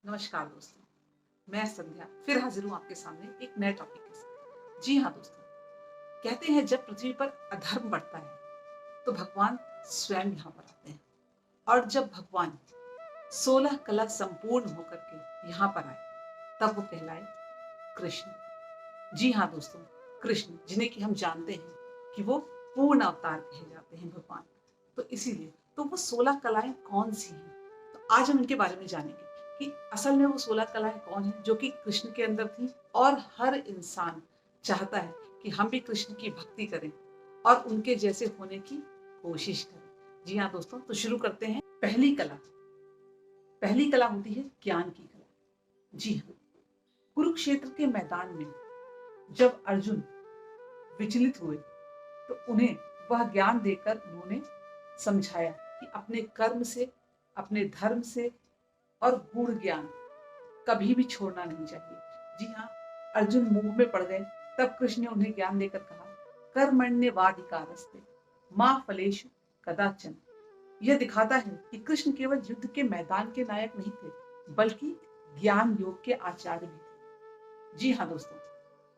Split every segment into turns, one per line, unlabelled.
नमस्कार दोस्तों, मैं संध्या फिर हाजिर हूँ आपके सामने एक नए टॉपिक के साथ। जी हाँ दोस्तों, कहते हैं जब पृथ्वी पर अधर्म बढ़ता है तो भगवान स्वयं यहाँ पर आते हैं। और जब भगवान 16 कला संपूर्ण होकर के यहाँ पर आए तब वो कहलाए कृष्ण। जी हाँ दोस्तों, कृष्ण जिन्हें कि हम जानते हैं कि वो पूर्ण अवतार कहे जाते हैं भगवान। तो इसीलिए तो वो 16 कलाएं कौन सी हैं, तो आज हम इनके बारे में जानेंगे कि असल में वो 16 कलाएं कौन हैं जो कि कृष्ण के अंदर थी। और हर इंसान चाहता है कि हम भी कृष्ण की भक्ति करें और उनके जैसे होने की कोशिश करें। जी हाँ दोस्तों, तो शुरू करते हैं। पहली कला होती है ज्ञान की कला। जी हाँ, कुरुक्षेत्र के मैदान में जब अर्जुन विचलित हुए तो उन्हें वह ज्ञान देकर उन्होंने समझाया कि अपने कर्म से, अपने धर्म से और गुण ज्ञान कभी भी छोड़ना नहीं चाहिए। जी हाँ, अर्जुन मोह में पड़ गए तब कृष्ण ने उन्हें ज्ञान देकर कहा, कर्मण्येवाधिकारस्ते माँ फलेषु कदाचन। यह दिखाता है कि कृष्ण केवल युद्ध के मैदान के नायक नहीं थे, बल्कि ज्ञान योग के आचार्य भी थे। जी हाँ दोस्तों,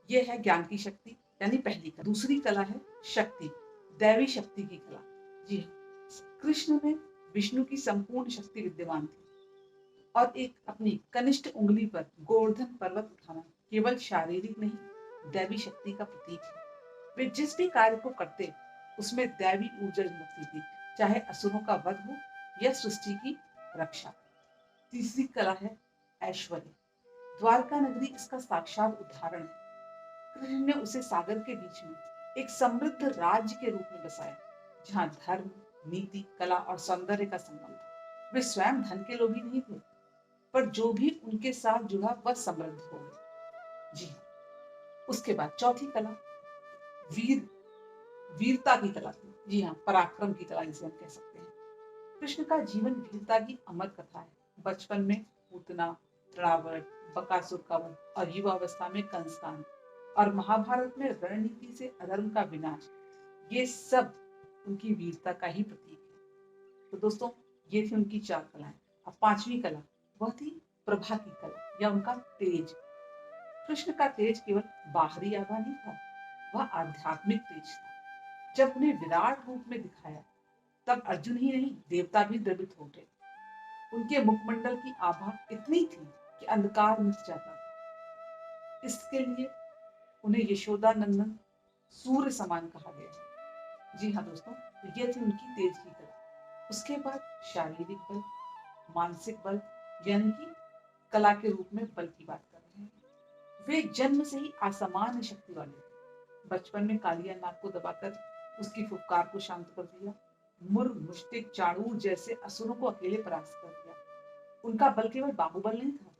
ये है ज्ञान की शक्ति यानी पहली कला। दूसरी कला है शक्ति, दैवी शक्ति की कला। जी हाँ, कृष्ण में विष्णु की संपूर्ण शक्ति विद्यमान थी और एक अपनी कनिष्ठ उंगली पर गोवर्धन पर्वत उठाना केवल शारीरिक नहीं, दैवी शक्ति का प्रतीक है। वे जिस भी कार्य को करते उसमें दैवी ऊर्जा झलकती थी, चाहे असुरों का वध हो या सृष्टि की रक्षा। तीसरी कला है ऐश्वर्य। द्वारका नगरी इसका साक्षात उदाहरण है। कृष्ण ने उसे सागर के बीच में एक समृद्ध राज्य के रूप में बसाया, जहाँ धर्म, नीति, कला और सौंदर्य का संगम था। वे स्वयं धन के लोभी नहीं थे, पर जो भी उनके साथ जुड़ा वह समृद्ध हो गया। जी हाँ, उसके बाद चौथी कला वीर वीरता की कला थी। जी हाँ, पराक्रम की कला जिसे हम कह सकते हैं। कृष्ण का जीवन वीरता की अमर कथा है। बचपन में पूतना, रावण, बकासुर का वध और युवावस्था में कंस का अंत, और महाभारत में रणनीति से अधर्म का विनाश, ये सब उनकी वीरता का ही प्रतीक है। तो दोस्तों, ये थी उनकी चार कलाएं। अब पांचवी कला, वह थी प्रभा की कला या उनका तेज। कृष्ण का तेज केवल बाहरी आभा नहीं था, वह आध्यात्मिक तेज था। जब उन्हें विराट रूप में दिखाया तब अर्जुन ही नहीं, देवता भी द्रवित हो गए। उनके मुखमंडल की आभा इतनी थी कि अंधकार मिट जाता था। इसके लिए उन्हें यशोदा नंदन सूर्य समान कहा गया है। जी हाँ दोस्तों, तो यह थी उनकी तेज की कला। उसके बाद शारीरिक बल, मानसिक बल यानी कि कला के रूप में बल की बात कर रहे हैं। वे जन्म से ही असामान्य शक्ति वाले थे। बचपन में कालिया नाग को दबाकर उसकी फुफकार को शांत कर दिया, मुर मुष्टिक चाणूर जैसे असुरों को अकेले परास्त कर दिया। उनका बल केवल बाहुबल नहीं था,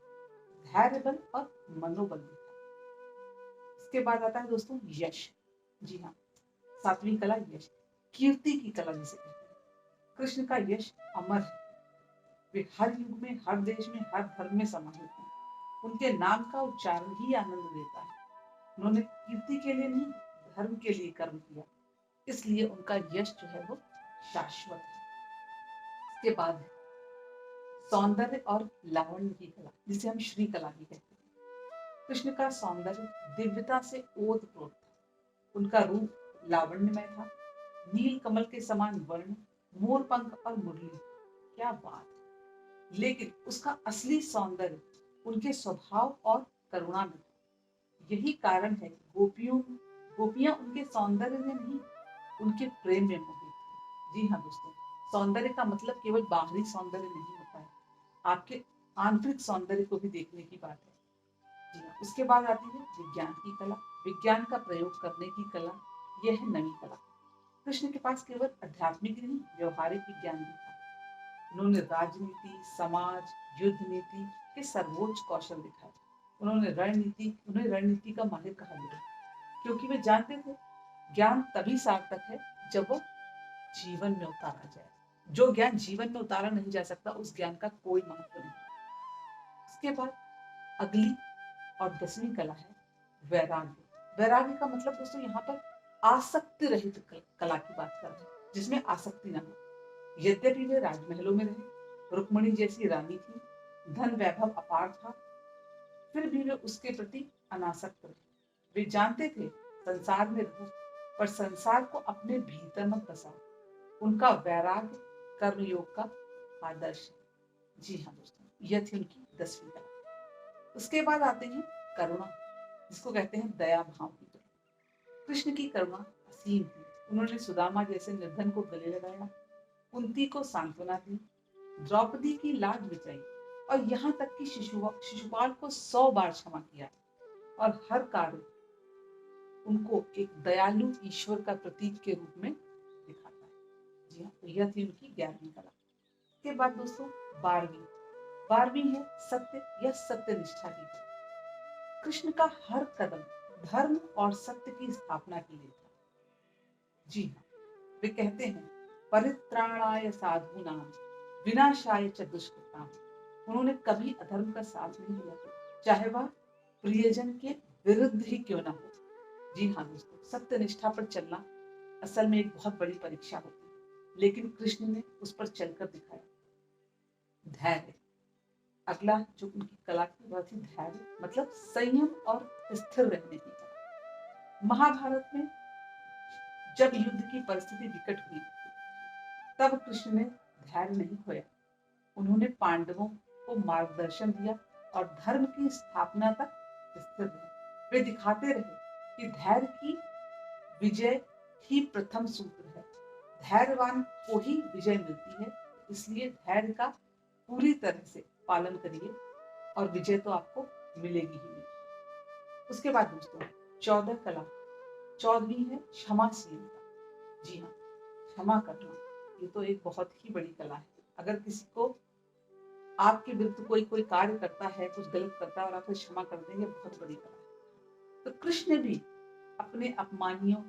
धैर्य बल और मनोबल भी था। इसके बाद आता है दोस्तों यश। जी हाँ, सातवीं कला यश, कीर्ति की कला जिसे कहते हैं। कृष्ण का यश अमर है। वे हर युग में, हर देश में, हर धर्म में समाहित हैं। उनके नाम का उच्चारण ही आनंद देता है। उन्होंने कीर्ति के लिए नहीं, धर्म के लिए कर्म किया, इसलिए उनका यश जो है वो शाश्वत है। इसके बाद है सौंदर्य और लावण्य की कला जिसे हम श्री कला भी कहते हैं। कृष्ण का सौंदर्य दिव्यता से ओतप्रोत था। उनका रूप लावण्यमय था, नील कमल के समान वर्ण, मोर पंख और मुरली, क्या बात है। लेकिन उसका असली सौंदर्य उनके स्वभाव और करुणा में था। यही कारण है कि गोपियां उनके सौंदर्य में नहीं, उनके प्रेम में मोहित थी। जी हाँ दोस्तों, सौंदर्य का मतलब केवल बाहरी सौंदर्य नहीं होता है, आपके आंतरिक सौंदर्य को भी देखने की बात है। जी हाँ, उसके बाद आती है विज्ञान की कला, विज्ञान का प्रयोग करने की कला। यह है नवी कला। कृष्ण के पास केवल आध्यात्मिक नहीं, व्यवहारिक विज्ञान भी था। उन्होंने राजनीति, समाज, युद्ध नीति के सर्वोच्च कौशल दिखाए। उन्हें रणनीति का माहिर कहा गया, क्योंकि वे जानते थे ज्ञान तभी सार्थक है जब वो जीवन में उतारा जाए। जो ज्ञान जीवन में उतारा नहीं जा सकता, उस ज्ञान का कोई महत्व नहीं। उसके बाद अगली और 10वीं कला है वैराग्य। वैराग्य का मतलब दोस्तों यहाँ पर आसक्ति रहित कला की बात कर रहे हैं, जिसमें आसक्ति ना हो। यद्यपि वे राजमहलों में रहे, रुक्मणी जैसी रानी थी, धन वैभव अपार था, फिर भी वे उसके प्रति अनासक्त रहे। वे जानते थे संसार में रहो, पर संसार को अपने भीतर मत बसाओ। उनका वैराग्य कर्मयोग का आदर्श है। जी हाँ दोस्तों, यह थी उनकी 10वीं कला। उसके बाद आते हैं करुणा, जिसको कहते हैं दया भाव की कला। कृष्ण की करुणा असीम थी। उन्होंने सुदामा जैसे निर्धन को गले लगाया, कुंती को सांत्वना दी, द्रौपदी की लाज बचाई और यहाँ तक कि शिशुपाल को 100 बार क्षमा किया। और हर कार्य उनको एक दयालु ईश्वर का प्रतीक के रूप में दिखाता है। जी हाँ, तो यह थी उनकी 11वीं कला। के बाद दोस्तों 12वीं है सत्य या सत्य निष्ठा की कला। कृष्ण का हर कदम धर्म और सत्य की स्थापना के लिए था। जी हाँ, वे कहते हैं परित्राणाय साधूनां विनाशाय च दुष्कृतां। उन्होंने कभी अधर्म का साथ नहीं लिया, चाहे वह प्रियजन के विरुद्ध ही क्यों ना हो। जी हाँ दोस्तों, सत्य निष्ठा पर चलना असल में एक बहुत बड़ी परीक्षा होती है, लेकिन कृष्ण ने उस पर चलकर दिखाया। धैर्य, अगला जो उनकी कला की वह थी धैर्य, मतलब संयम और स्थिर रहने की कला। महाभारत में जब युद्ध की परिस्थिति विकट हुई, तब कृष्ण ने धैर्य नहीं खोया। उन्होंने पांडवों को मार्गदर्शन दिया और धर्म की स्थापना तक स्थिर रहे। वे दिखाते रहे कि धैर्य की विजय ही प्रथम सूत्र है। धैर्यवान को ही विजय मिलती है, इसलिए धैर्य का पूरी तरह से पालन करिए और विजय तो आपको मिलेगी ही मिलेगी। उसके बाद दोस्तों 14 कला, 14वीं है क्षमाशीलता। जी हाँ, क्षमा करना ये तो एक बहुत ही बड़ी कला है। अगर किसी को आपके विरुद्ध कोई कार्य करता है, कुछ गलत करता है और आप क्षमा कर देंगे, बहुत बड़ी कला है। तो कृष्ण ने भी अपने अपमानियों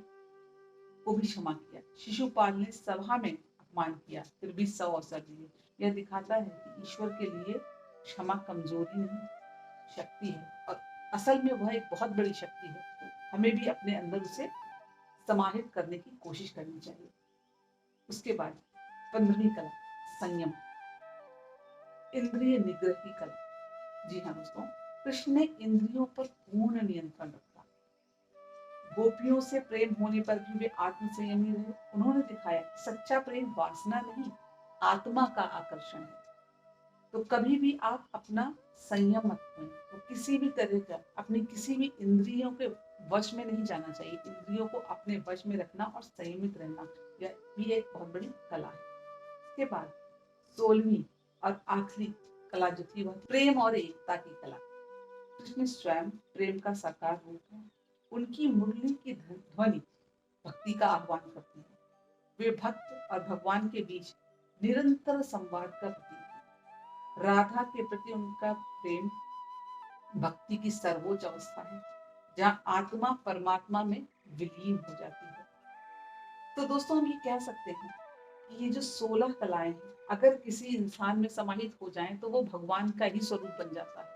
को भी क्षमा किया। शिशुपाल ने सभा में अपमान किया, फिर भी 100 अवसर दिए। यह दिखाता है कि ईश्वर के लिए क्षमा कमजोरी नहीं, शक्ति है, और असल में वह एक बहुत बड़ी शक्ति है। हमें भी अपने अंदर उसे समाहित करने की कोशिश करनी चाहिए। उसके बाद 15वीं कला संयम, इंद्रिय निग्रह की कला। जी हाँ दोस्तों, कृष्ण ने इंद्रियों पर पूर्ण नियंत्रण रखा। गोपियों से प्रेम होने पर भी वे आत्म संयमी रहे। उन्होंने दिखाया कि सच्चा प्रेम वासना नहीं, आत्मा का आकर्षण है। तो कभी भी आप अपना संयम मत खोएं। तो किसी भी तरह का अपनी किसी भी इंद्रियों के वश में नहीं जाना चाहिए। इंद्रियों को अपने वश में रखना और संयमित रहना, यह भी एक बहुत बड़ी कला है। इसके बाद 16वीं और आखिरी कला जो थी वह प्रेम और एकता की कला। कृष्ण स्वयं प्रेम का साकार रूप है। उनकी मुरली की ध्वनि भक्ति का आह्वान करती है। वे भक्त और भगवान के बीच निरंतर संवाद का प्रतीक है। राधा के प्रति उनका प्रेम भक्ति की सर्वोच्च अवस्था है, जहाँ आत्मा परमात्मा में विलीन हो जाती है। तो दोस्तों हम ये कह सकते हैं कि ये जो 16 कलाएं हैं, अगर किसी इंसान में समाहित हो जाएं तो वो भगवान का ही स्वरूप बन जाता है।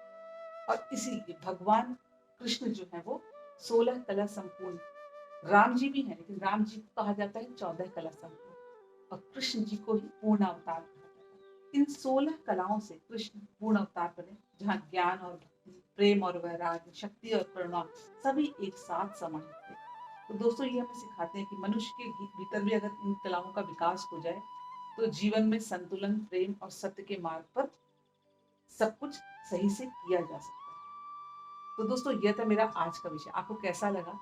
और इसीलिए भगवान कृष्ण जो है वो 16 कला संपूर्ण, राम जी भी हैं, लेकिन राम जी को कहा जाता है 14 कला संपूर्ण, और कृष्ण जी को ही पूर्ण अवतार कहा जाता है। इन 16 कलाओं से कृष्ण पूर्ण अवतार बने, जहाँ ज्ञान और भक्ति, प्रेम और वैराग्य, शक्ति और करुणा सभी एक साथ समाहित थे। तो दोस्तों ये हमें सिखाते हैं कि मनुष्य के भीतर भी अगर इन कलाओं का विकास हो जाए तो जीवन में संतुलन, प्रेम और सत्य के मार्ग पर सब कुछ सही से किया जा सकता है। तो दोस्तों यह था मेरा आज का विषय। आपको कैसा लगा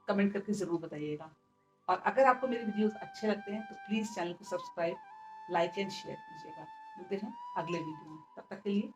कमेंट करके जरूर बताइएगा, और अगर आपको मेरे वीडियोस अच्छे लगते हैं तो प्लीज चैनल को सब्सक्राइब, लाइक एंड शेयर कीजिएगा। मिलते हैं अगले वीडियो में, तब तक के लिए